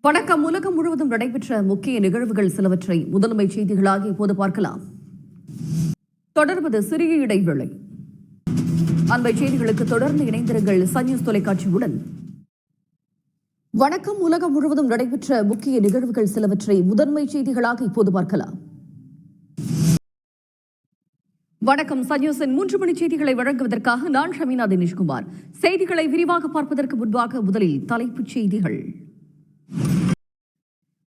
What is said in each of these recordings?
வணக்கம். உலகம் முழுவதும் நடைபெற்ற முக்கிய நிகழ்வுகள் சிலவற்றை முதன்மை செய்திகளாக இப்போது பார்க்கலாம். தொடர்வது சிறிய இடைவேளை. அண்மை செய்திகளுக்கு தொடர்ந்து இணைந்திருங்கள் சன் நியூஸ் தொலைக்காட்சியுடன். வணக்கம். உலகம் முழுவதும் நடைபெற்ற முக்கிய நிகழ்வுகள் சிலவற்றை முதன்மை செய்திகளாக இப்போது பார்க்கலாம். வணக்கம். சன் நியூஸின் 3 மணி செய்திகளை வழங்குவதற்காக நான் ஷமீனா தினேஷ்குமார். செய்திகளை விரிவாக பார்ப்பதற்கு முன்பாக முதலில் தலைப்புச் செய்திகள்.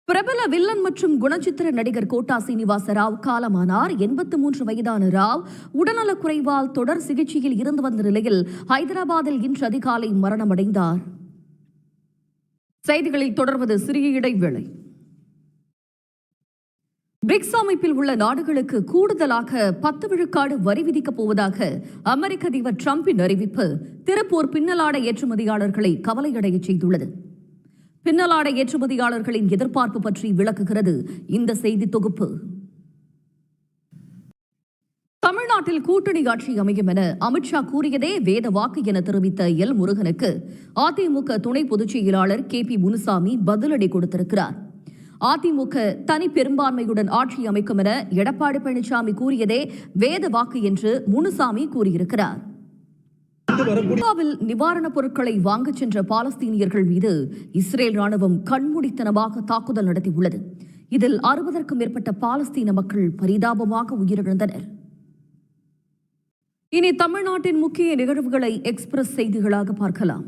பிரபல வில்லன் மற்றும் குணச்சித்திர நடிகர் கோட்டா சீனிவாச ராவ் காலமானார். 83 வயதான ராவ் உடல்நலக்குறைவால் தொடர் சிகிச்சையில் இருந்து வந்த நிலையில் ஹைதராபாத்தில் இன்று அதிகாலை மரணமடைந்தார். செய்திகளில் தொடர்வது சிறிய இடைவேளை. பிரிக்ஸ் அமைப்பில் உள்ள நாடுகளுக்கு கூடுதலாக 10 விழுக்காடு வரி விதிக்கப் போவதாக அமெரிக்க அதிபர் டிரம்பின் அறிவிப்பு திருப்பூர் பின்னலாடை ஏற்றுமதியாளர்களை கவலையடைய செய்துள்ளது. பின்னலாடை ஏற்றுமதியாளர்களின் எதிர்பார்ப்பு பற்றி விளக்குகிறது இந்த செய்தி தொகுப்பு. தமிழ்நாட்டில் கூட்டணி ஆட்சி அமையும் என அமித்ஷா கூறியதே வேத வாக்கு என தெரிவித்த எல் முருகனுக்கு அதிமுக துணை பொதுச் செயலாளர் KP முனுசாமி பதிலடி கொடுத்திருக்கிறார். அதிமுக தனி பெரும்பான்மையுடன் ஆட்சி அமைக்கும் என எடப்பாடி பழனிசாமி கூறியதே வேத வாக்கு என்று முனுசாமி கூறியிருக்கிறார். இந்தியாவில் நிவாரணப் பொருட்களை வாங்கச் சென்ற பாலஸ்தீனியர்கள் மீது இஸ்ரேல் ராணுவம் கண்மூடித்தனமாக தாக்குதல் நடத்தியுள்ளது. இதில் 60க்கும் மேற்பட்ட பாலஸ்தீன மக்கள் பரிதாபமாக உயிரிழந்தனர். இனி தமிழ்நாட்டின் முக்கிய நிகழ்வுகளை எக்ஸ்பிரஸ் செய்திகளாக பார்க்கலாம்.